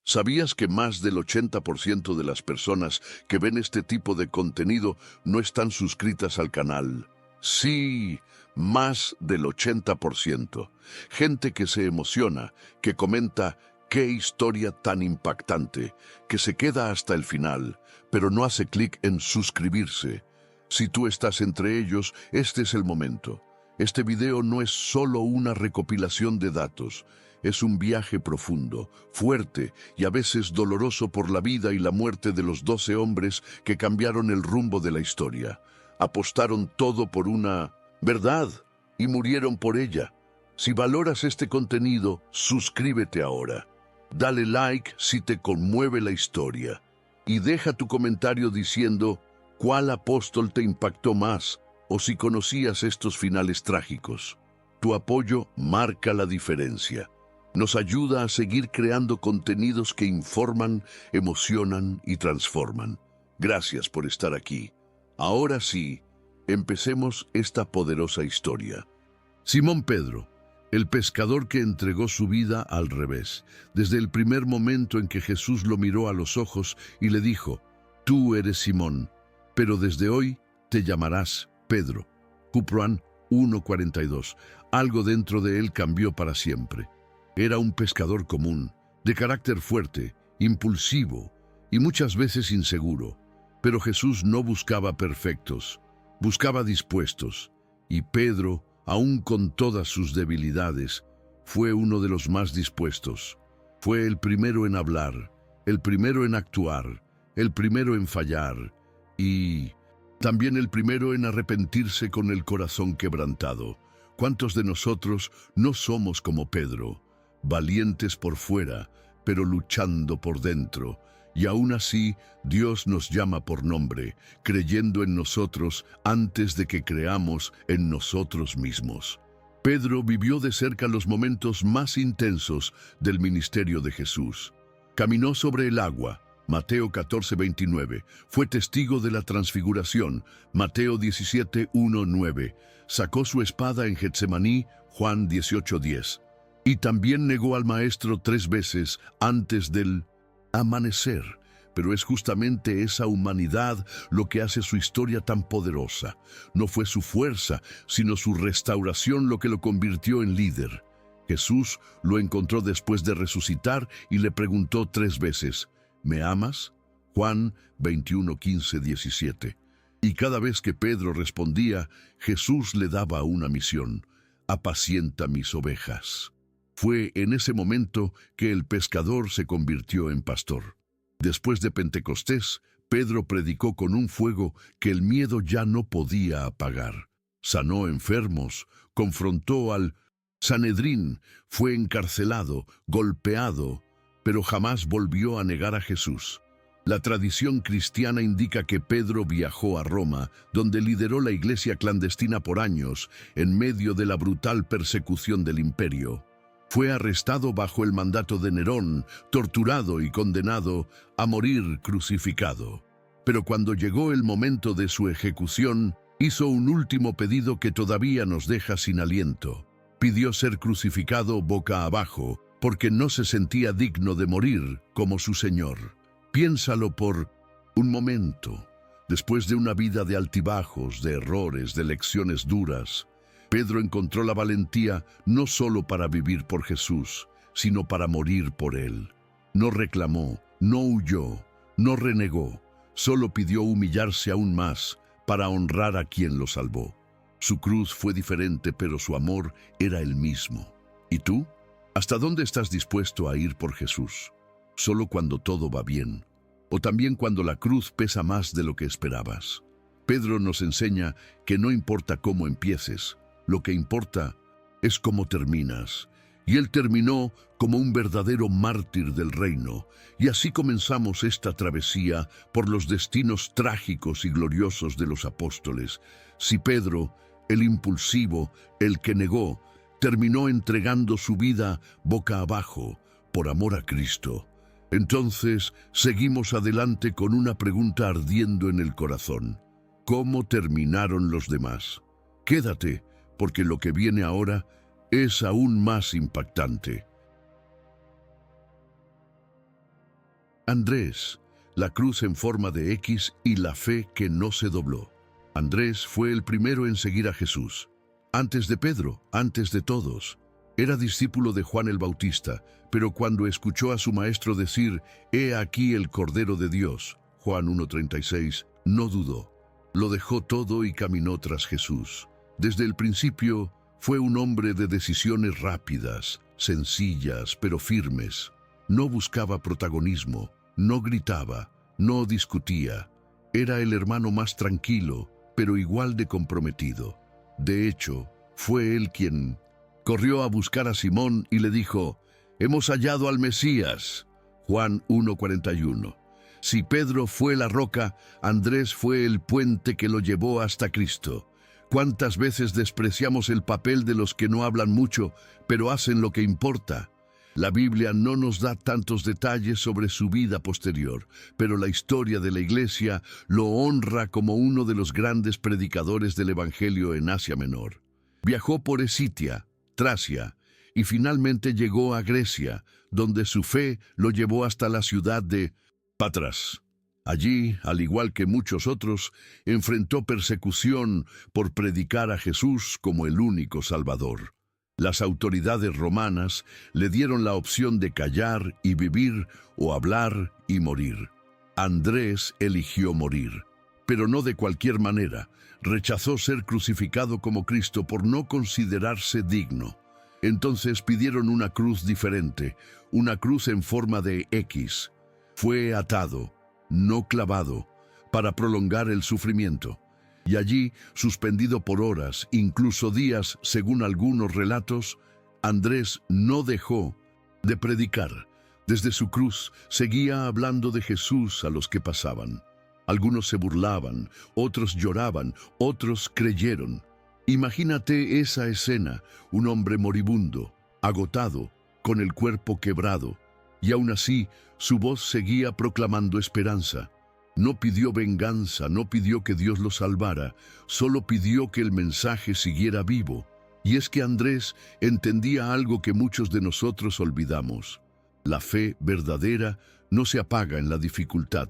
¿Sabías que más del 80% de las personas que ven este tipo de contenido no están suscritas al canal? Sí, más del 80%. Gente que se emociona, que comenta qué historia tan impactante, que se queda hasta el final, pero no hace clic en suscribirse. Si tú estás entre ellos, este es el momento. Este video no es solo una recopilación de datos. Es un viaje profundo, fuerte y a veces doloroso por la vida y la muerte de los 12 hombres que cambiaron el rumbo de la historia. Apostaron todo por una verdad y murieron por ella. Si valoras este contenido, suscríbete ahora. Dale like si te conmueve la historia. Y deja tu comentario diciendo cuál apóstol te impactó más o si conocías estos finales trágicos. Tu apoyo marca la diferencia. Nos ayuda a seguir creando contenidos que informan, emocionan y transforman. Gracias por estar aquí. Ahora sí, empecemos esta poderosa historia. Simón Pedro, el pescador que entregó su vida al revés, desde el primer momento en que Jesús lo miró a los ojos y le dijo: «Tú eres Simón, pero desde hoy te llamarás Pedro». Juan 1:42. Algo dentro de él cambió para siempre. Era un pescador común, de carácter fuerte, impulsivo y muchas veces inseguro. Pero Jesús no buscaba perfectos, buscaba dispuestos. Y Pedro, aun con todas sus debilidades, fue uno de los más dispuestos. Fue el primero en hablar, el primero en actuar, el primero en fallar y también el primero en arrepentirse con el corazón quebrantado. ¿Cuántos de nosotros no somos como Pedro? Valientes por fuera, pero luchando por dentro. Y aún así, Dios nos llama por nombre, creyendo en nosotros antes de que creamos en nosotros mismos. Pedro vivió de cerca los momentos más intensos del ministerio de Jesús. Caminó sobre el agua, Mateo 14:29. Fue testigo de la transfiguración, Mateo 17:1-9. Sacó su espada en Getsemaní, Juan 18:10. Y también negó al Maestro 3 veces antes del amanecer. Pero es justamente esa humanidad lo que hace su historia tan poderosa. No fue su fuerza, sino su restauración lo que lo convirtió en líder. Jesús lo encontró después de resucitar y le preguntó 3 veces: «¿Me amas?». Juan 21:15-17. Y cada vez que Pedro respondía, Jesús le daba una misión: «Apacienta mis ovejas». Fue en ese momento que el pescador se convirtió en pastor. Después de Pentecostés, Pedro predicó con un fuego que el miedo ya no podía apagar. Sanó enfermos, confrontó al Sanedrín, fue encarcelado, golpeado, pero jamás volvió a negar a Jesús. La tradición cristiana indica que Pedro viajó a Roma, donde lideró la iglesia clandestina por años, en medio de la brutal persecución del imperio. Fue arrestado bajo el mandato de Nerón, torturado y condenado a morir crucificado. Pero cuando llegó el momento de su ejecución, hizo un último pedido que todavía nos deja sin aliento. Pidió ser crucificado boca abajo, porque no se sentía digno de morir como su Señor. Piénsalo por un momento. Después de una vida de altibajos, de errores, de lecciones duras, Pedro encontró la valentía no solo para vivir por Jesús, sino para morir por Él. No reclamó, no huyó, no renegó, solo pidió humillarse aún más para honrar a quien lo salvó. Su cruz fue diferente, pero su amor era el mismo. ¿Y tú? ¿Hasta dónde estás dispuesto a ir por Jesús? ¿Solo cuando todo va bien? ¿O también cuando la cruz pesa más de lo que esperabas? Pedro nos enseña que no importa cómo empieces, lo que importa es cómo terminas. Y él terminó como un verdadero mártir del reino. Y así comenzamos esta travesía por los destinos trágicos y gloriosos de los apóstoles. Si Pedro, el impulsivo, el que negó, terminó entregando su vida boca abajo por amor a Cristo, entonces seguimos adelante con una pregunta ardiendo en el corazón: ¿cómo terminaron los demás? Quédate, porque lo que viene ahora es aún más impactante. Andrés, la cruz en forma de X y la fe que no se dobló. Andrés fue el primero en seguir a Jesús. Antes de Pedro, antes de todos. Era discípulo de Juan el Bautista, pero cuando escuchó a su maestro decir, «He aquí el Cordero de Dios», Juan 1:36, no dudó. Lo dejó todo y caminó tras Jesús. Desde el principio fue un hombre de decisiones rápidas, sencillas pero firmes. No buscaba protagonismo, no gritaba, no discutía. Era el hermano más tranquilo, pero igual de comprometido. De hecho, fue él quien corrió a buscar a Simón y le dijo, «Hemos hallado al Mesías», Juan 1:41. Si Pedro fue la roca, Andrés fue el puente que lo llevó hasta Cristo. ¿Cuántas veces despreciamos el papel de los que no hablan mucho, pero hacen lo que importa? La Biblia no nos da tantos detalles sobre su vida posterior, pero la historia de la Iglesia lo honra como uno de los grandes predicadores del Evangelio en Asia Menor. Viajó por Escitia, Tracia, y finalmente llegó a Grecia, donde su fe lo llevó hasta la ciudad de Patras. Allí, al igual que muchos otros, enfrentó persecución por predicar a Jesús como el único Salvador. Las autoridades romanas le dieron la opción de callar y vivir o hablar y morir. Andrés eligió morir, pero no de cualquier manera. Rechazó ser crucificado como Cristo por no considerarse digno. Entonces pidieron una cruz diferente, una cruz en forma de X. Fue atado, no clavado, para prolongar el sufrimiento. Y allí, suspendido por horas, incluso días, según algunos relatos, Andrés no dejó de predicar. Desde su cruz seguía hablando de Jesús a los que pasaban. Algunos se burlaban, otros lloraban, otros creyeron. Imagínate esa escena, un hombre moribundo, agotado, con el cuerpo quebrado, y aún así su voz seguía proclamando esperanza. No pidió venganza, no pidió que Dios lo salvara, solo pidió que el mensaje siguiera vivo. Y es que Andrés entendía algo que muchos de nosotros olvidamos. La fe verdadera no se apaga en la dificultad,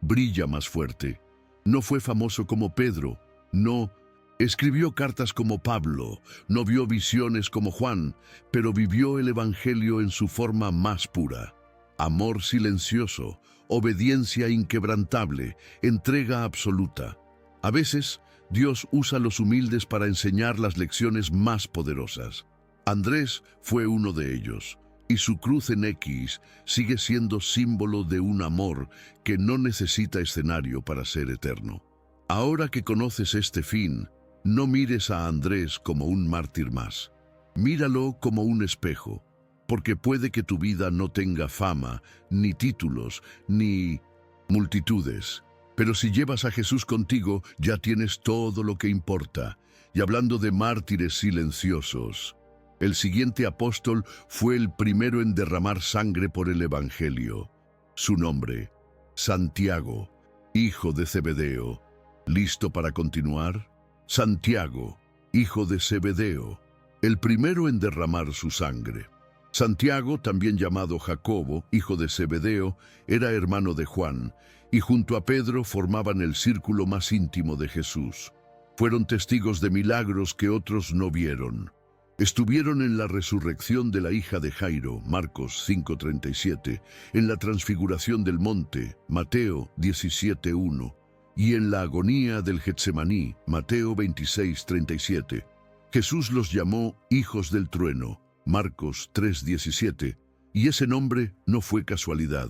brilla más fuerte. No fue famoso como Pedro, no escribió cartas como Pablo, no vio visiones como Juan, pero vivió el Evangelio en su forma más pura. Amor silencioso, obediencia inquebrantable, entrega absoluta. A veces, Dios usa a los humildes para enseñar las lecciones más poderosas. Andrés fue uno de ellos, y su cruz en X sigue siendo símbolo de un amor que no necesita escenario para ser eterno. Ahora que conoces este fin, no mires a Andrés como un mártir más. Míralo como un espejo, porque puede que tu vida no tenga fama, ni títulos, ni multitudes. Pero si llevas a Jesús contigo, ya tienes todo lo que importa. Y hablando de mártires silenciosos, el siguiente apóstol fue el primero en derramar sangre por el Evangelio. Su nombre, Santiago, hijo de Zebedeo. ¿Listo para continuar? Santiago, hijo de Zebedeo, el primero en derramar su sangre. Santiago, también llamado Jacobo, hijo de Zebedeo, era hermano de Juan, y junto a Pedro formaban el círculo más íntimo de Jesús. Fueron testigos de milagros que otros no vieron. Estuvieron en la resurrección de la hija de Jairo, Marcos 5:37, en la transfiguración del monte, Mateo 17:1, y en la agonía del Getsemaní, Mateo 26:37. Jesús los llamó hijos del trueno, Marcos 3:17, y ese nombre no fue casualidad.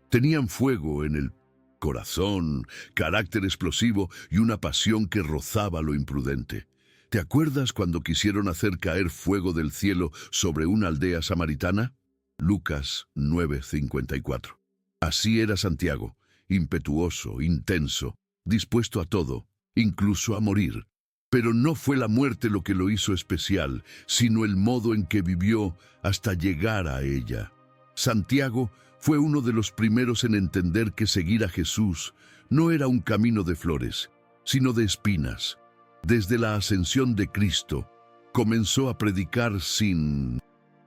Tenían fuego en el corazón, carácter explosivo y una pasión que rozaba lo imprudente. ¿Te acuerdas cuando quisieron hacer caer fuego del cielo sobre una aldea samaritana? Lucas 9:54. Así era Santiago, impetuoso, intenso, dispuesto a todo, incluso a morir. Pero no fue la muerte lo que lo hizo especial, sino el modo en que vivió hasta llegar a ella. Santiago fue uno de los primeros en entender que seguir a Jesús no era un camino de flores, sino de espinas. Desde la ascensión de Cristo, comenzó a predicar sin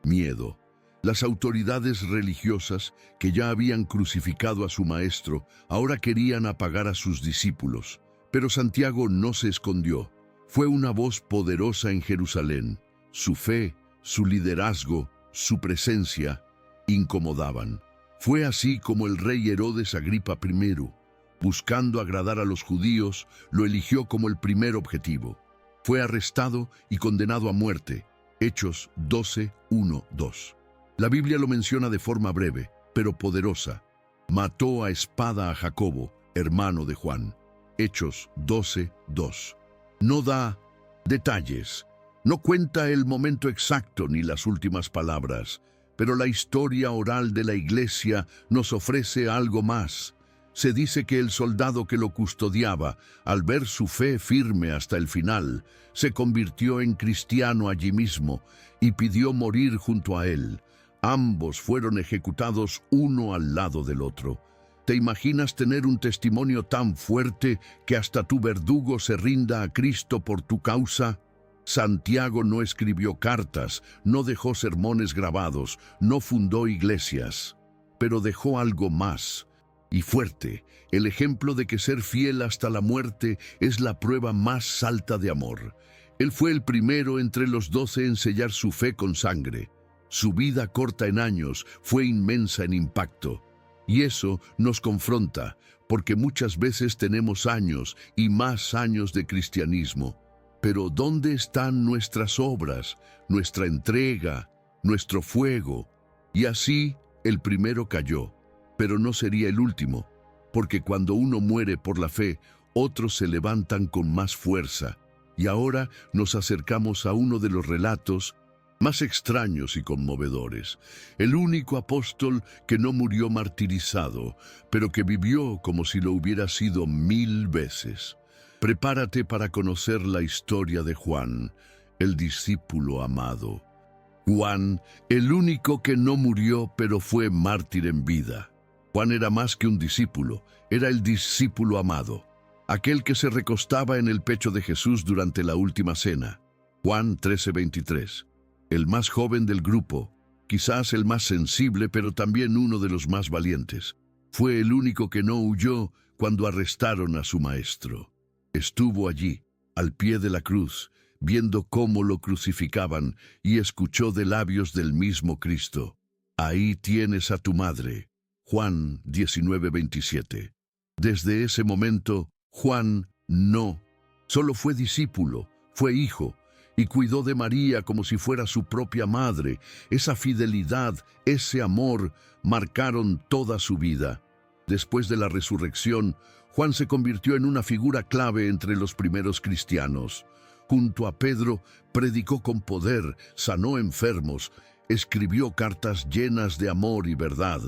miedo. Las autoridades religiosas, que ya habían crucificado a su maestro, ahora querían apagar a sus discípulos. Pero Santiago no se escondió. Fue una voz poderosa en Jerusalén. Su fe, su liderazgo, su presencia incomodaban. Fue así como el rey Herodes Agripa I, buscando agradar a los judíos, lo eligió como el primer objetivo. Fue arrestado y condenado a muerte. Hechos 12:1-2. La Biblia lo menciona de forma breve, pero poderosa. Mató a espada a Jacobo, hermano de Juan. Hechos 12:2. No da detalles, no cuenta el momento exacto ni las últimas palabras, pero la historia oral de la Iglesia nos ofrece algo más. Se dice que el soldado que lo custodiaba, al ver su fe firme hasta el final, se convirtió en cristiano allí mismo y pidió morir junto a él. Ambos fueron ejecutados uno al lado del otro. ¿Te imaginas tener un testimonio tan fuerte que hasta tu verdugo se rinda a Cristo por tu causa? Santiago no escribió cartas, no dejó sermones grabados, no fundó iglesias, pero dejó algo más y fuerte, el ejemplo de que ser fiel hasta la muerte es la prueba más alta de amor. Él fue el primero entre los 12 en sellar su fe con sangre. Su vida corta en años fue inmensa en impacto. Y eso nos confronta, porque muchas veces tenemos años y más años de cristianismo. Pero ¿dónde están nuestras obras, nuestra entrega, nuestro fuego? Y así el primero cayó, pero no sería el último, porque cuando uno muere por la fe, otros se levantan con más fuerza. Y ahora nos acercamos a uno de los relatos más extraños y conmovedores. El único apóstol que no murió martirizado, pero que vivió como si lo hubiera sido 1000 veces. Prepárate para conocer la historia de Juan, el discípulo amado. Juan, el único que no murió, pero fue mártir en vida. Juan era más que un discípulo, era el discípulo amado, aquel que se recostaba en el pecho de Jesús durante la última cena. Juan 13:23. El más joven del grupo, quizás el más sensible, pero también uno de los más valientes. Fue el único que no huyó cuando arrestaron a su maestro. Estuvo allí, al pie de la cruz, viendo cómo lo crucificaban y escuchó de labios del mismo Cristo: «Ahí tienes a tu madre». Juan 19:27. Desde ese momento, Juan no solo fue discípulo, fue hijo, y cuidó de María como si fuera su propia madre. Esa fidelidad, ese amor, marcaron toda su vida. Después de la resurrección, Juan se convirtió en una figura clave entre los primeros cristianos. Junto a Pedro, predicó con poder, sanó enfermos, escribió cartas llenas de amor y verdad,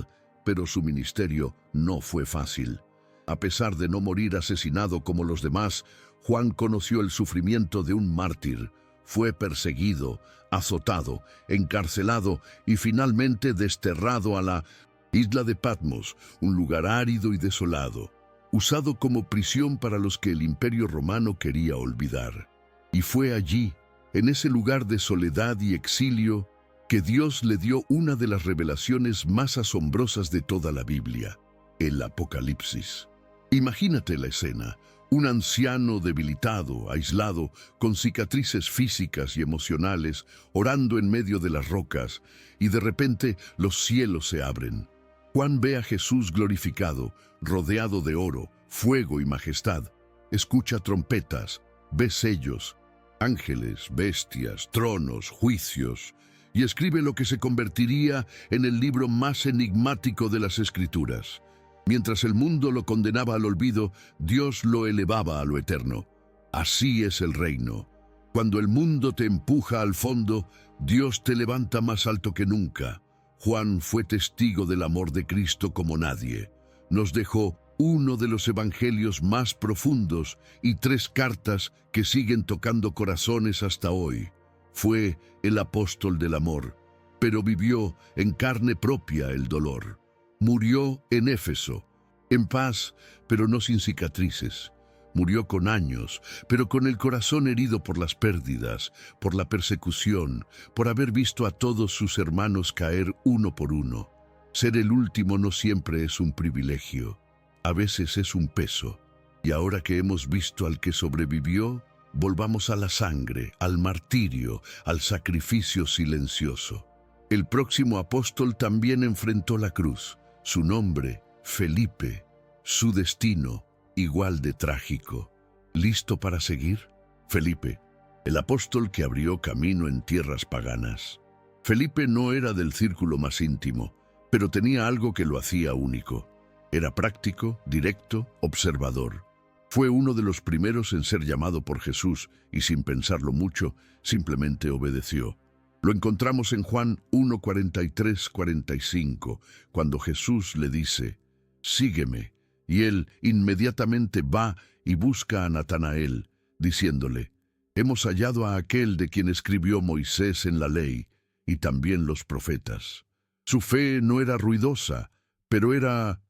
pero su ministerio no fue fácil. A pesar de no morir asesinado como los demás, Juan conoció el sufrimiento de un mártir. Fue perseguido, azotado, encarcelado y finalmente desterrado a la isla de Patmos, un lugar árido y desolado, usado como prisión para los que el Imperio Romano quería olvidar. Y fue allí, en ese lugar de soledad y exilio, que Dios le dio una de las revelaciones más asombrosas de toda la Biblia, el Apocalipsis. Imagínate la escena. Un anciano debilitado, aislado, con cicatrices físicas y emocionales, orando en medio de las rocas, y de repente los cielos se abren. Juan ve a Jesús glorificado, rodeado de oro, fuego y majestad. Escucha trompetas, ve sellos, ángeles, bestias, tronos, juicios, y escribe lo que se convertiría en el libro más enigmático de las Escrituras. Mientras el mundo lo condenaba al olvido, Dios lo elevaba a lo eterno. Así es el reino. Cuando el mundo te empuja al fondo, Dios te levanta más alto que nunca. Juan fue testigo del amor de Cristo como nadie. Nos dejó uno de los evangelios más profundos y 3 cartas que siguen tocando corazones hasta hoy. Fue el apóstol del amor, pero vivió en carne propia el dolor. Murió en Éfeso, en paz, pero no sin cicatrices. Murió con años, pero con el corazón herido por las pérdidas, por la persecución, por haber visto a todos sus hermanos caer uno por uno. Ser el último no siempre es un privilegio, a veces es un peso. Y ahora que hemos visto al que sobrevivió, volvamos a la sangre, al martirio, al sacrificio silencioso. El próximo apóstol también enfrentó la cruz. Su nombre, Felipe. Su destino, igual de trágico. ¿Listo para seguir? Felipe, el apóstol que abrió camino en tierras paganas. Felipe no era del círculo más íntimo, pero tenía algo que lo hacía único. Era práctico, directo, observador. Fue uno de los primeros en ser llamado por Jesús y sin pensarlo mucho, simplemente obedeció. Lo encontramos en Juan 1:43-45, cuando Jesús le dice, «Sígueme». Y él inmediatamente va y busca a Natanael, diciéndole, «Hemos hallado a aquel de quien escribió Moisés en la ley y también los profetas». Su fe no era ruidosa, pero era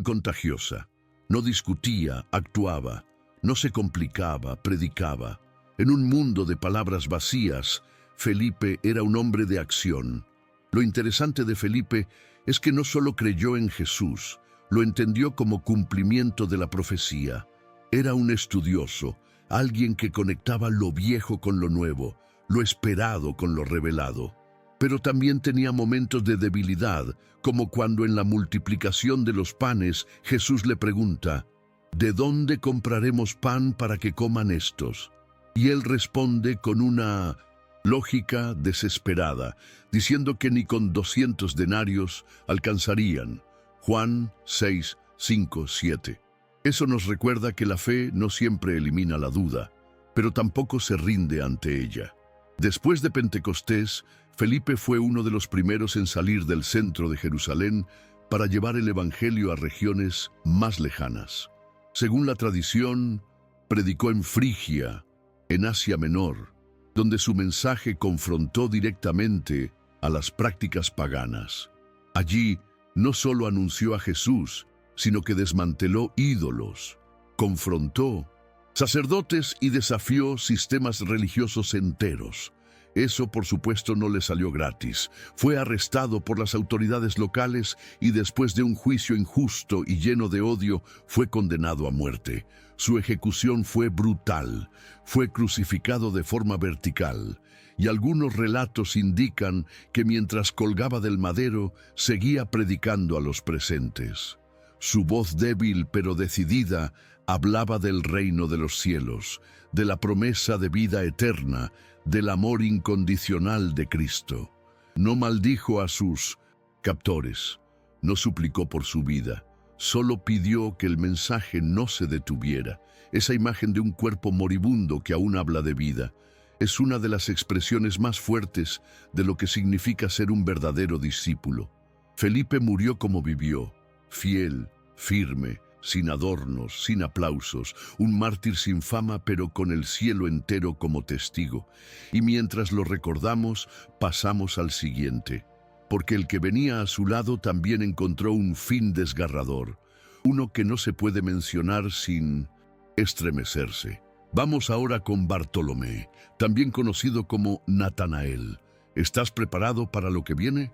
contagiosa. No discutía, actuaba, no se complicaba, predicaba. En un mundo de palabras vacías, Felipe era un hombre de acción. Lo interesante de Felipe es que no solo creyó en Jesús, lo entendió como cumplimiento de la profecía. Era un estudioso, alguien que conectaba lo viejo con lo nuevo, lo esperado con lo revelado. Pero también tenía momentos de debilidad, como cuando en la multiplicación de los panes Jesús le pregunta, ¿de dónde compraremos pan para que coman estos? Y él responde con una lógica desesperada, diciendo que ni con 200 denarios alcanzarían. Juan 6, 5, 7. Eso nos recuerda que la fe no siempre elimina la duda, pero tampoco se rinde ante ella. Después de Pentecostés, Felipe fue uno de los primeros en salir del centro de Jerusalén para llevar el evangelio a regiones más lejanas. Según la tradición, predicó en Frigia, en Asia Menor, donde su mensaje confrontó directamente a las prácticas paganas. Allí, no solo anunció a Jesús, sino que desmanteló ídolos, confrontó sacerdotes y desafió sistemas religiosos enteros. Eso, por supuesto, no le salió gratis. Fue arrestado por las autoridades locales y después de un juicio injusto y lleno de odio, fue condenado a muerte. Su ejecución fue brutal. Fue crucificado de forma vertical. Y algunos relatos indican que mientras colgaba del madero, seguía predicando a los presentes. Su voz débil pero decidida hablaba del reino de los cielos, de la promesa de vida eterna, del amor incondicional de Cristo. No maldijo a sus captores, no suplicó por su vida, solo pidió que el mensaje no se detuviera. Esa imagen de un cuerpo moribundo que aún habla de vida es una de las expresiones más fuertes de lo que significa ser un verdadero discípulo. Felipe murió como vivió, fiel, firme, sin adornos, sin aplausos, un mártir sin fama, pero con el cielo entero como testigo. Y mientras lo recordamos, pasamos al siguiente, porque el que venía a su lado también encontró un fin desgarrador, uno que no se puede mencionar sin estremecerse. Vamos ahora con Bartolomé, también conocido como Natanael. ¿Estás preparado para lo que viene?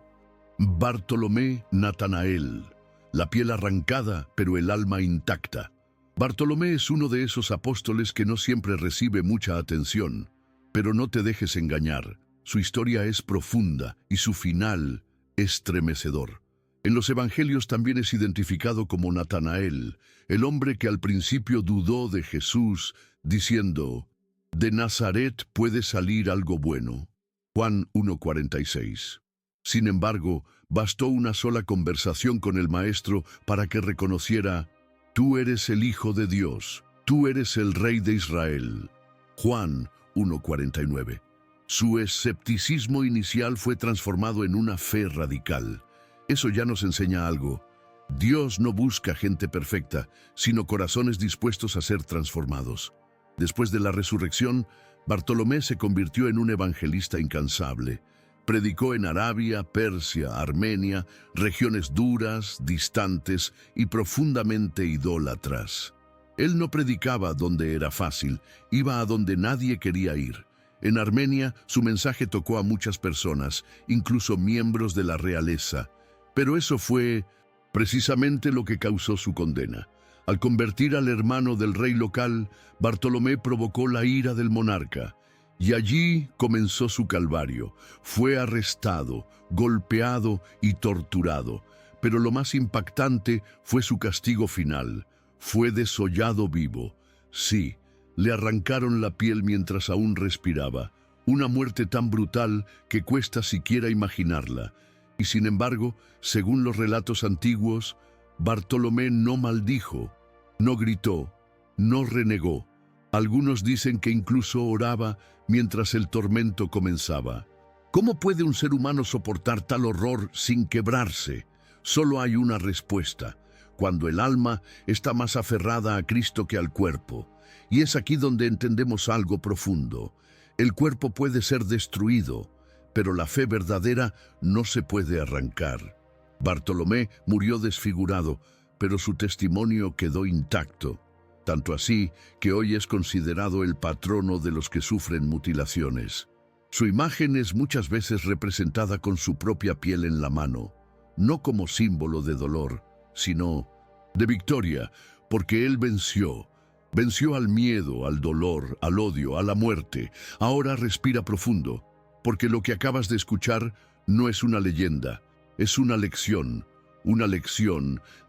Bartolomé Natanael. La piel arrancada, pero el alma intacta. Bartolomé es uno de esos apóstoles que no siempre recibe mucha atención, pero no te dejes engañar. Su historia es profunda y su final estremecedor. En los evangelios también es identificado como Natanael, el hombre que al principio dudó de Jesús, diciendo, «¿De Nazaret puede salir algo bueno?» Juan 1:46. Sin embargo, bastó una sola conversación con el Maestro para que reconociera, «Tú eres el Hijo de Dios, tú eres el Rey de Israel». Juan 1:49. Su escepticismo inicial fue transformado en una fe radical. Eso ya nos enseña algo. Dios no busca gente perfecta, sino corazones dispuestos a ser transformados. Después de la resurrección, Bartolomé se convirtió en un evangelista incansable. Predicó en Arabia, Persia, Armenia, regiones duras, distantes y profundamente idólatras. Él no predicaba donde era fácil, iba a donde nadie quería ir. En Armenia, su mensaje tocó a muchas personas, incluso miembros de la realeza. Pero eso fue precisamente lo que causó su condena. Al convertir al hermano del rey local, Bartolomé provocó la ira del monarca. Y allí comenzó su calvario. Fue arrestado, golpeado y torturado. Pero lo más impactante fue su castigo final. Fue desollado vivo. Sí, le arrancaron la piel mientras aún respiraba. Una muerte tan brutal que cuesta siquiera imaginarla. Y sin embargo, según los relatos antiguos, Bartolomé no maldijo, no gritó, no renegó. Algunos dicen que incluso oraba mientras el tormento comenzaba. ¿Cómo puede un ser humano soportar tal horror sin quebrarse? Solo hay una respuesta: cuando el alma está más aferrada a Cristo que al cuerpo. Y es aquí donde entendemos algo profundo. El cuerpo puede ser destruido, pero la fe verdadera no se puede arrancar. Bartolomé murió desfigurado, pero su testimonio quedó intacto. Tanto así que hoy es considerado el patrono de los que sufren mutilaciones. Su imagen es muchas veces representada con su propia piel en la mano, no como símbolo de dolor, sino de victoria, porque él venció. Venció al miedo, al dolor, al odio, a la muerte. Ahora respira profundo, porque lo que acabas de escuchar no es una leyenda, es una lección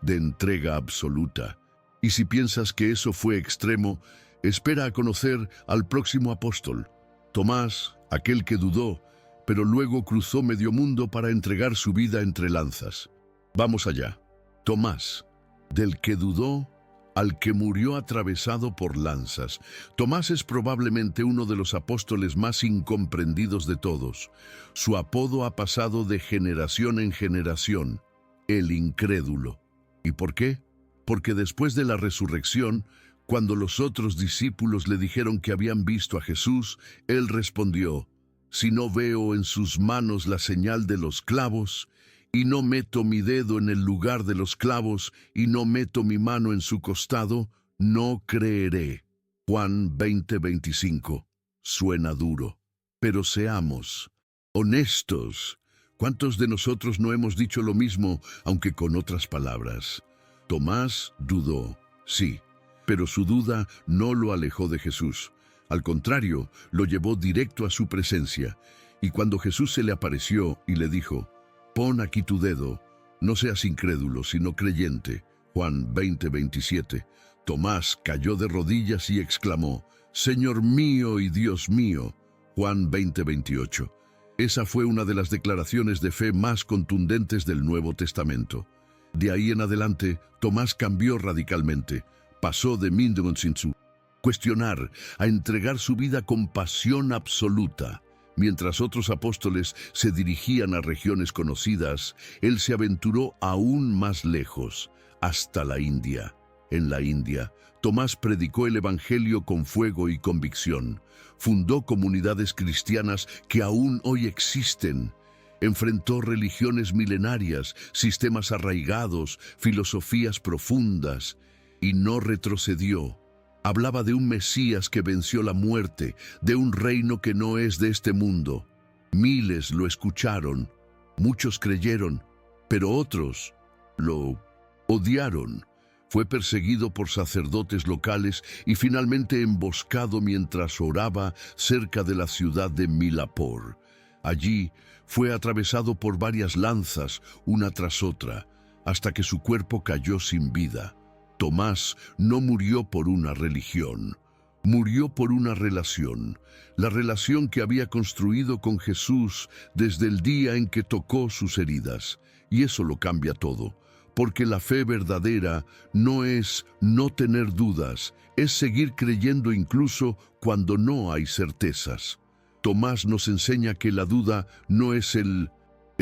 de entrega absoluta. Y si piensas que eso fue extremo, espera a conocer al próximo apóstol, Tomás, aquel que dudó, pero luego cruzó medio mundo para entregar su vida entre lanzas. Vamos allá. Tomás, del que dudó al que murió atravesado por lanzas. Tomás es probablemente uno de los apóstoles más incomprendidos de todos. Su apodo ha pasado de generación en generación, el incrédulo. ¿Y por qué? Porque después de la resurrección, cuando los otros discípulos le dijeron que habían visto a Jesús, él respondió: si no veo en sus manos la señal de los clavos, y no meto mi dedo en el lugar de los clavos, y no meto mi mano en su costado, no creeré. Juan 20:25. Suena duro, pero seamos honestos. ¿Cuántos de nosotros no hemos dicho lo mismo, aunque con otras palabras? Tomás dudó, sí, pero su duda no lo alejó de Jesús. Al contrario, lo llevó directo a su presencia. Y cuando Jesús se le apareció y le dijo: pon aquí tu dedo, no seas incrédulo, sino creyente. Juan 20:27. Tomás cayó de rodillas y exclamó: Señor mío y Dios mío. Juan 20:28. Esa fue una de las declaraciones de fe más contundentes del Nuevo Testamento. De ahí en adelante, Tomás cambió radicalmente. Pasó de cuestionar a entregar su vida con pasión absoluta. Mientras otros apóstoles se dirigían a regiones conocidas, él se aventuró aún más lejos, hasta la India. En la India, Tomás predicó el Evangelio con fuego y convicción. Fundó comunidades cristianas que aún hoy existen. Enfrentó religiones milenarias, sistemas arraigados, filosofías profundas, y no retrocedió. Hablaba de un Mesías que venció la muerte, de un reino que no es de este mundo. Miles lo escucharon, muchos creyeron, pero otros lo odiaron. Fue perseguido por sacerdotes locales y finalmente emboscado mientras oraba cerca de la ciudad de Milapor. Allí fue atravesado por varias lanzas, una tras otra, hasta que su cuerpo cayó sin vida. Tomás no murió por una religión, murió por una relación, la relación que había construido con Jesús desde el día en que tocó sus heridas. Y eso lo cambia todo, porque la fe verdadera no es no tener dudas, es seguir creyendo incluso cuando no hay certezas. Tomás nos enseña que la duda no es el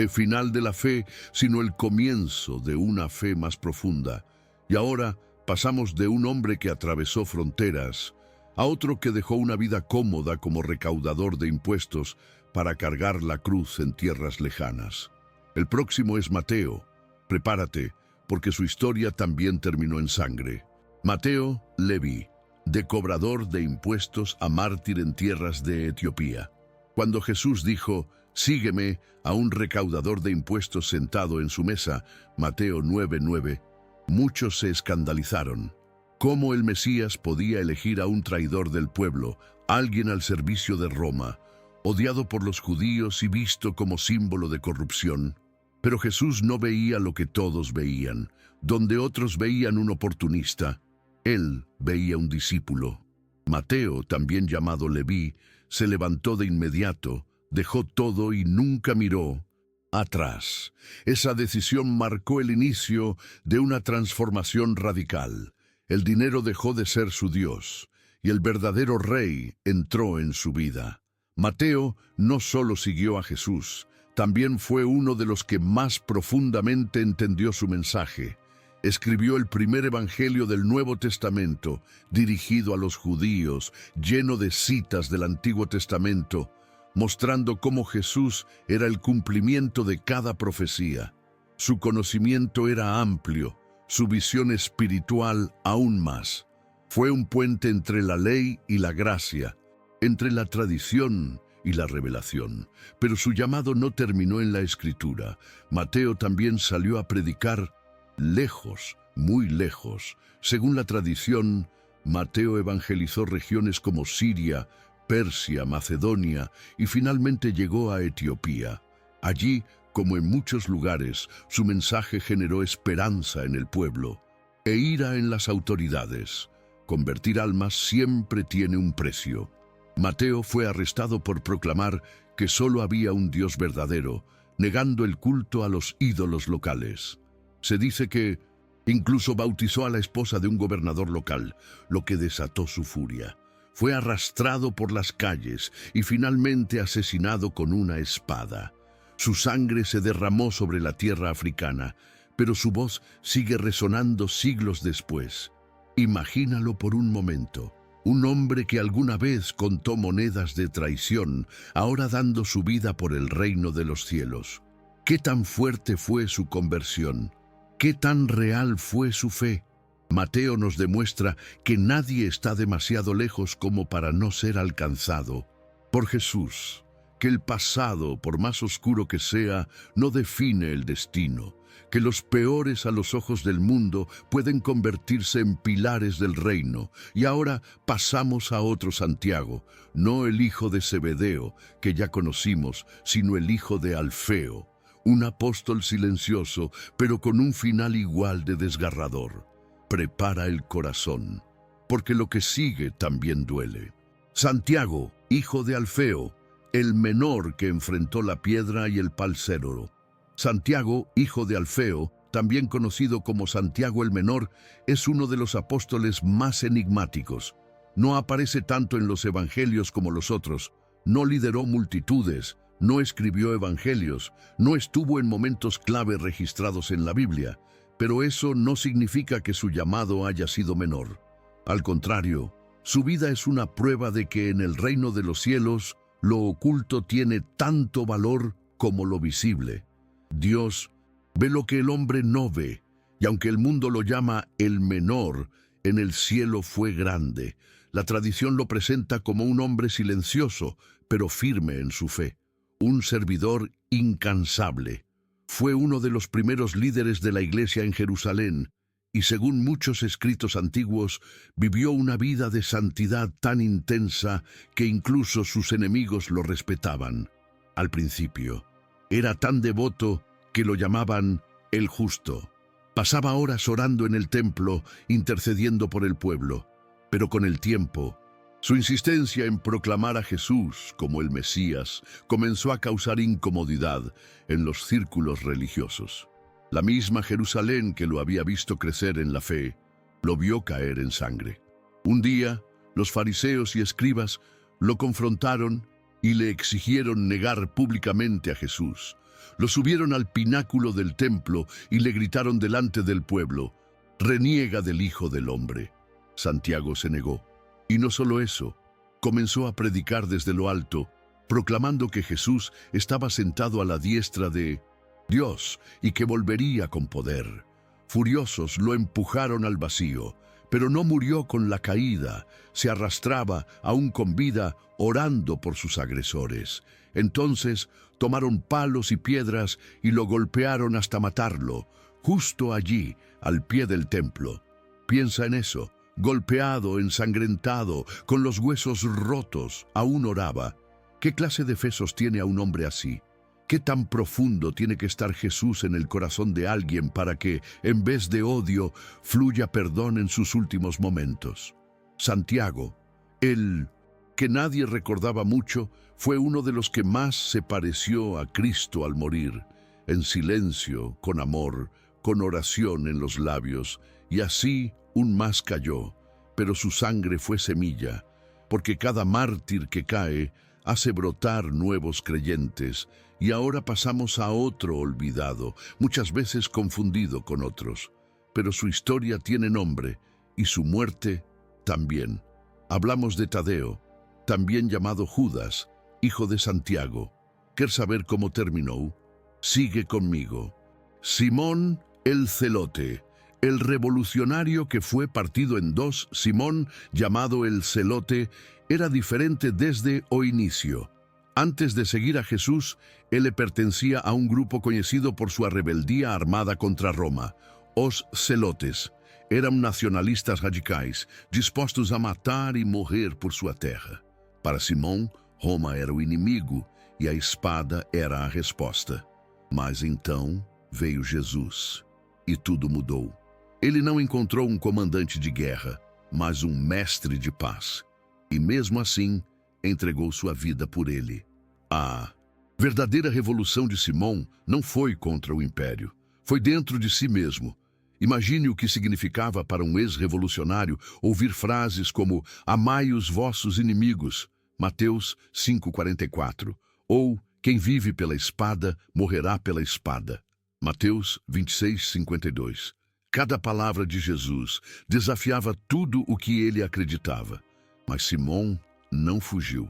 final de la fe, sino el comienzo de una fe más profunda. Y ahora pasamos de un hombre que atravesó fronteras a otro que dejó una vida cómoda como recaudador de impuestos para cargar la cruz en tierras lejanas. El próximo es Mateo. Prepárate, porque su historia también terminó en sangre. Mateo, Leví, de cobrador de impuestos a mártir en tierras de Etiopía. Cuando Jesús dijo, «Sígueme», a un recaudador de impuestos sentado en su mesa, Mateo 9:9, muchos se escandalizaron. ¿Cómo el Mesías podía elegir a un traidor del pueblo, alguien al servicio de Roma, odiado por los judíos y visto como símbolo de corrupción? Pero Jesús no veía lo que todos veían. Donde otros veían un oportunista, él veía un discípulo. Mateo, también llamado Leví, se levantó de inmediato, dejó todo y nunca miró atrás. Esa decisión marcó el inicio de una transformación radical. El dinero dejó de ser su Dios, y el verdadero rey entró en su vida. Mateo no solo siguió a Jesús, también fue uno de los que más profundamente entendió su mensaje. Escribió el primer evangelio del Nuevo Testamento, dirigido a los judíos, lleno de citas del Antiguo Testamento, mostrando cómo Jesús era el cumplimiento de cada profecía. Su conocimiento era amplio, su visión espiritual aún más. Fue un puente entre la ley y la gracia, entre la tradición y la revelación. Pero su llamado no terminó en la Escritura. Mateo también salió a predicar lejos, muy lejos. Según la tradición, Mateo evangelizó regiones como Siria, Persia, Macedonia y finalmente llegó a Etiopía. Allí, como en muchos lugares, su mensaje generó esperanza en el pueblo e ira en las autoridades. Convertir almas siempre tiene un precio. Mateo fue arrestado por proclamar que solo había un Dios verdadero, negando el culto a los ídolos locales. Se dice que incluso bautizó a la esposa de un gobernador local, lo que desató su furia. Fue arrastrado por las calles y finalmente asesinado con una espada. Su sangre se derramó sobre la tierra africana, pero su voz sigue resonando siglos después. Imagínalo por un momento. Un hombre que alguna vez contó monedas de traición, ahora dando su vida por el reino de los cielos. ¿Qué tan fuerte fue su conversión? ¿Qué tan real fue su fe? Mateo nos demuestra que nadie está demasiado lejos como para no ser alcanzado por Jesús, que el pasado, por más oscuro que sea, no define el destino, que los peores a los ojos del mundo pueden convertirse en pilares del reino. Y ahora pasamos a otro Santiago, no el hijo de Zebedeo, que ya conocimos, sino el hijo de Alfeo, un apóstol silencioso, pero con un final igual de desgarrador. Prepara el corazón, porque lo que sigue también duele. Santiago, hijo de Alfeo, el menor que enfrentó la piedra y el palcero. Santiago, hijo de Alfeo, también conocido como Santiago el Menor, es uno de los apóstoles más enigmáticos. No aparece tanto en los evangelios como los otros, no lideró multitudes, no escribió evangelios, no estuvo en momentos clave registrados en la Biblia, pero eso no significa que su llamado haya sido menor. Al contrario, su vida es una prueba de que en el reino de los cielos, lo oculto tiene tanto valor como lo visible. Dios ve lo que el hombre no ve, y aunque el mundo lo llama el menor, en el cielo fue grande. La tradición lo presenta como un hombre silencioso, pero firme en su fe. Un servidor incansable. Fue uno de los primeros líderes de la iglesia en Jerusalén, y según muchos escritos antiguos, vivió una vida de santidad tan intensa que incluso sus enemigos lo respetaban. Al principio, era tan devoto que lo llamaban el justo. Pasaba horas orando en el templo, intercediendo por el pueblo. Pero con el tiempo, su insistencia en proclamar a Jesús como el Mesías comenzó a causar incomodidad en los círculos religiosos. La misma Jerusalén que lo había visto crecer en la fe, lo vio caer en sangre. Un día, los fariseos y escribas lo confrontaron y le exigieron negar públicamente a Jesús. Lo subieron al pináculo del templo y le gritaron delante del pueblo, «Reniega del Hijo del Hombre». Santiago se negó. Y no solo eso, comenzó a predicar desde lo alto, proclamando que Jesús estaba sentado a la diestra de Dios y que volvería con poder. Furiosos lo empujaron al vacío, pero no murió con la caída, se arrastraba, aún con vida, orando por sus agresores. Entonces tomaron palos y piedras y lo golpearon hasta matarlo, justo allí, al pie del templo. Piensa en eso, golpeado, ensangrentado, con los huesos rotos, aún oraba. ¿Qué clase de fe sostiene a un hombre así? ¿Qué tan profundo tiene que estar Jesús en el corazón de alguien para que, en vez de odio, fluya perdón en sus últimos momentos? Santiago, el que nadie recordaba mucho, fue uno de los que más se pareció a Cristo al morir, en silencio, con amor, con oración en los labios, y así un más cayó, pero su sangre fue semilla, porque cada mártir que cae hace brotar nuevos creyentes, y ahora pasamos a otro olvidado, muchas veces confundido con otros. Pero su historia tiene nombre, y su muerte también. Hablamos de Tadeo, también llamado Judas, hijo de Santiago. ¿Quieres saber cómo terminó? Sigue conmigo. Simón el Celote, el revolucionario que fue partido en dos. Simón, llamado el Celote, era diferente desde o inicio. Antes de seguir a Jesús, él le pertenecía a un grupo conocido por su rebeldía armada contra Roma. Os Celotes eran nacionalistas radicais, dispostos a matar e morrer por sua terra. Para Simão, Roma era o inimigo e a espada era a resposta. Mas então veio Jesus e tudo mudou. Ele não encontrou um comandante de guerra, mas um mestre de paz. E mesmo assim, entregou sua vida por ele. A verdadeira revolução de Simão não foi contra o império, foi dentro de si mesmo. Imagine o que significava para um ex-revolucionário ouvir frases como "amai os vossos inimigos", Mateus 5,44, ou "quem vive pela espada, morrerá pela espada", Mateus 26,52. Cada palavra de Jesus desafiava tudo o que ele acreditava. Mas Simão não fugiu.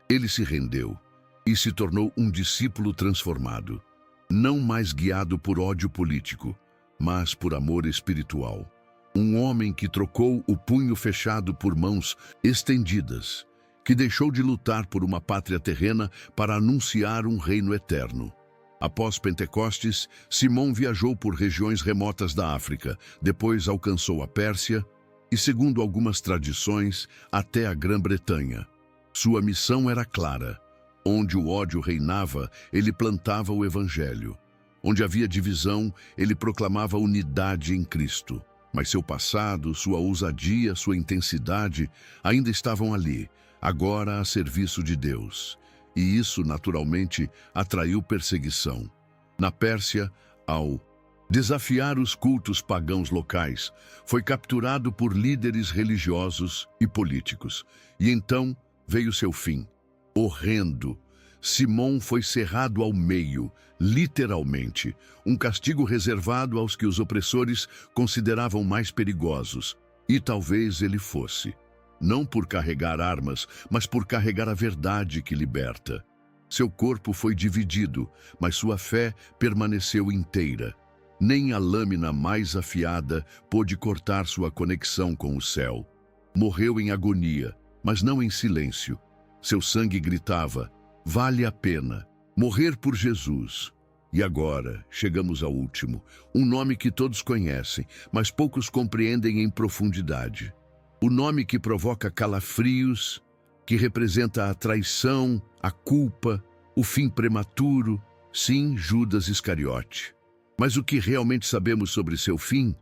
Ele se rendeu e se tornou um discípulo transformado, não mais guiado por ódio político, mas por amor espiritual. Um homem que trocou o punho fechado por mãos estendidas, que deixou de lutar por uma pátria terrena para anunciar um reino eterno. Após Pentecostes, Simão viajou por regiões remotas da África, depois alcançou a Pérsia e, segundo algumas tradições, até a Grã-Bretanha. Sua missão era clara. Onde o ódio reinava, ele plantava o Evangelho. Onde havia divisão, ele proclamava unidade em Cristo. Mas seu passado, sua ousadia, sua intensidade ainda estavam ali, agora a serviço de Deus. E isso, naturalmente, atraiu perseguição. Na Pérsia, ao desafiar os cultos pagãos locais, foi capturado por líderes religiosos e políticos. E então veio seu fim. Horrendo. Simão foi cerrado ao meio, literalmente, um castigo reservado aos que os opressores consideravam mais perigosos. E talvez ele fosse. Não por carregar armas, mas por carregar a verdade que liberta. Seu corpo foi dividido, mas sua fé permaneceu inteira. Nem a lâmina mais afiada pôde cortar sua conexão com o céu. Morreu em agonia, mas não em silêncio. Seu sangue gritava: vale a pena morrer por Jesus. E agora, chegamos ao último, um nome que todos conhecem, mas poucos compreendem em profundidade. O nome que provoca calafrios, que representa a traição, a culpa, o fim prematuro, sim, Judas Iscariote. Mas o que realmente sabemos sobre seu fim,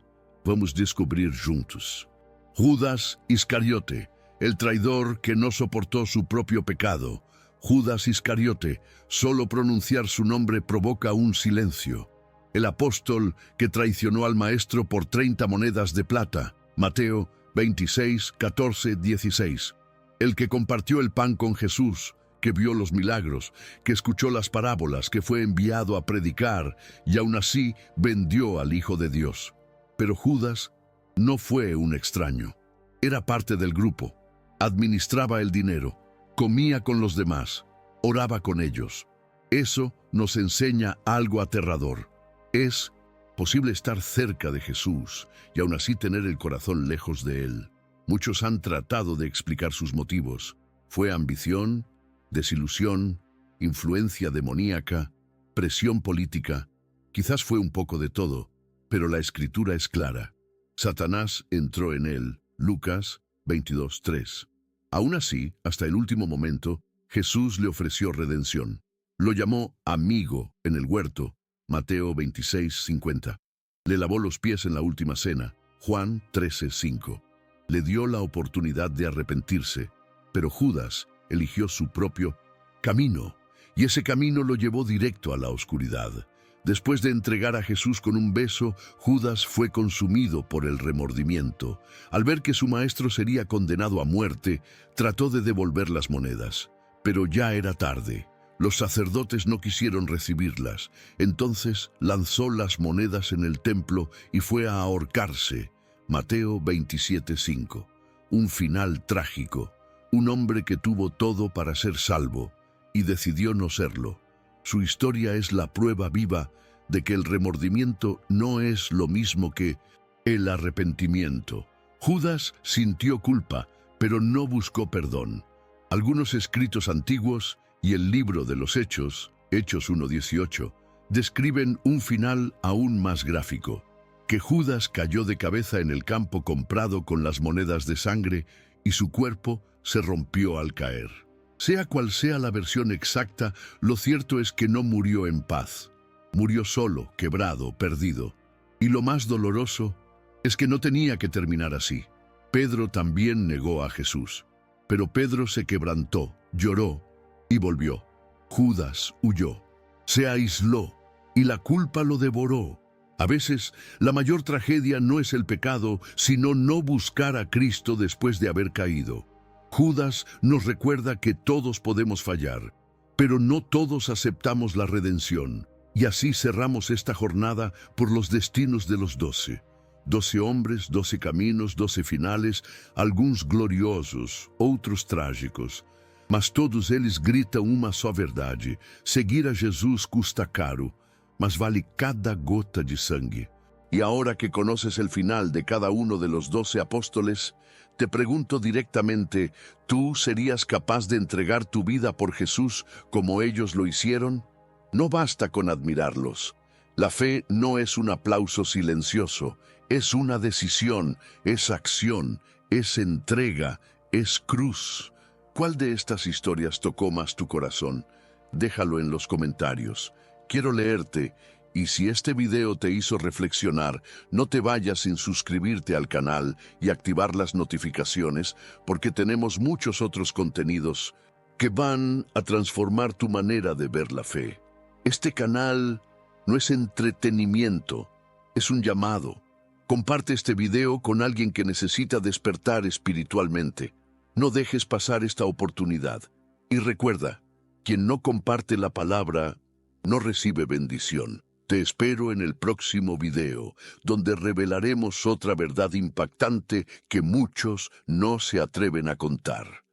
vamos descobrir juntos. Judas Iscariote, el traidor que no soportó su propio pecado. Judas Iscariote, solo pronunciar su nombre provoca un silencio. El apóstol que traicionó al maestro por 30 monedas de plata. Mateo 26, 14, 16. El que compartió el pan con Jesús, que vio los milagros, que escuchó las parábolas, que fue enviado a predicar y aún así vendió al Hijo de Dios. Pero Judas no fue un extraño. Era parte del grupo. Administraba el dinero, comía con los demás, oraba con ellos. Eso nos enseña algo aterrador. Es posible estar cerca de Jesús y aún así tener el corazón lejos de Él. Muchos han tratado de explicar sus motivos. ¿Fue ambición, desilusión, influencia demoníaca, presión política? Quizás fue un poco de todo, pero la Escritura es clara. Satanás entró en él. Lucas 22:3. Aún así, hasta el último momento, Jesús le ofreció redención. Lo llamó amigo en el huerto. Mateo 26:50. Le lavó los pies en la última cena. Juan 13:5. Le dio la oportunidad de arrepentirse, pero Judas eligió su propio camino, y ese camino lo llevó directo a la oscuridad. Después de entregar a Jesús con un beso, Judas fue consumido por el remordimiento. Al ver que su maestro sería condenado a muerte, trató de devolver las monedas, pero ya era tarde. Los sacerdotes no quisieron recibirlas. Entonces lanzó las monedas en el templo y fue a ahorcarse. Mateo 27:5. Un final trágico. Un hombre que tuvo todo para ser salvo y decidió no serlo. Su historia es la prueba viva de que el remordimiento no es lo mismo que el arrepentimiento. Judas sintió culpa, pero no buscó perdón. Algunos escritos antiguos y el libro de los Hechos, Hechos 1:18, describen un final aún más gráfico, que Judas cayó de cabeza en el campo comprado con las monedas de sangre y su cuerpo se rompió al caer. Sea cual sea la versión exacta, lo cierto es que no murió en paz. Murió solo, quebrado, perdido. Y lo más doloroso es que no tenía que terminar así. Pedro también negó a Jesús. Pero Pedro se quebrantó, lloró y volvió. Judas huyó, se aisló y la culpa lo devoró. A veces, la mayor tragedia no es el pecado, sino no buscar a Cristo después de haber caído. Judas nos recuerda que todos podemos fallar, pero no todos aceptamos la redención. Y así cerramos esta jornada por los destinos de los 12. 12 hombres, 12 caminos, 12 finales, alguns gloriosos, outros trágicos. Mas todos eles gritam uma só verdade: seguir a Jesus custa caro, mas vale cada gota de sangue. Y ahora que conoces el final de cada uno de los 12 apóstoles, te pregunto directamente, ¿tú serías capaz de entregar tu vida por Jesús como ellos lo hicieron? No basta con admirarlos. La fe no es un aplauso silencioso, es una decisión, es acción, es entrega, es cruz. ¿Cuál de estas historias tocó más tu corazón? Déjalo en los comentarios. Quiero leerte. Y si este video te hizo reflexionar, no te vayas sin suscribirte al canal y activar las notificaciones, porque tenemos muchos otros contenidos que van a transformar tu manera de ver la fe. Este canal no es entretenimiento, es un llamado. Comparte este video con alguien que necesita despertar espiritualmente. No dejes pasar esta oportunidad. Y recuerda, quien no comparte la palabra no recibe bendición. Te espero en el próximo video, donde revelaremos otra verdad impactante que muchos no se atreven a contar.